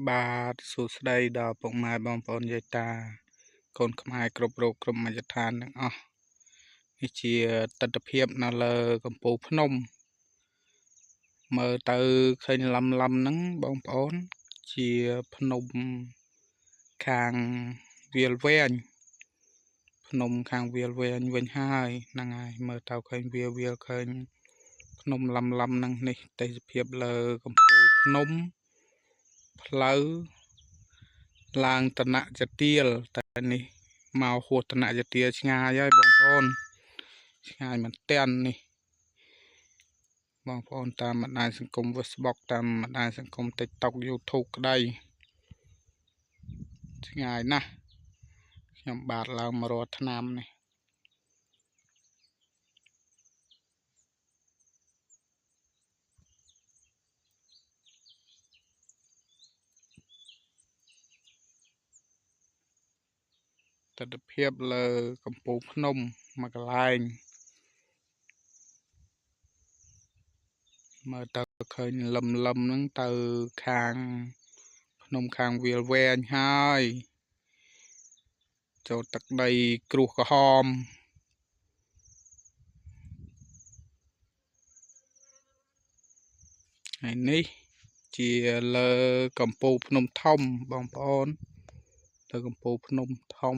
បាទសួស្តីដល់ពុកម៉ែបងប្អូនយាយតាកូនខ្មែរគ្រប់រូបគ្រប់មជ្ឈដ្ឋានទាំងអស់នេះជាទស្សនវិជ្ជានៅលើកំពូលភ្នំមើលទៅឃើញឡំហ្នឹងបងប្អូនជាភ្នំខាងវាលវែងភ្នំខាងវាលវែងវិញហើយហ្នឹងហើយមើលទៅឃើញវាលឃើញភ្នំឡំហ្នឹងនេះទេសភាពលើកំពូលភ្នំផ្លូវឡើងតនៈចទាលតែនេះមកហួសតនៈចទាលឆ្ងាយហើយបងប្អូនឆ្ងាយមែនទែននេះបងប្អូនតាមបណ្ដាញសង្គម Facebook តាមបណ្ដាញសង្គម TikTok YouTube ក្តីឆ្ងាយណាស់ខ្ញុំបាទឡើងមករត់ឆ្នាំនេះទស្សនវិជ្ជាលើកំពូលភ្នំមួយកន្លែងមើលទៅឃើញលឹមហ្នឹងទៅខាងភ្នំខាងវាលវែងហើយចូលទឹកដីគ្រួសក្រហមហើយនេះជាលើកំពូលភ្នំធំបងប្អូនទៅកំពូលភ្នំធំ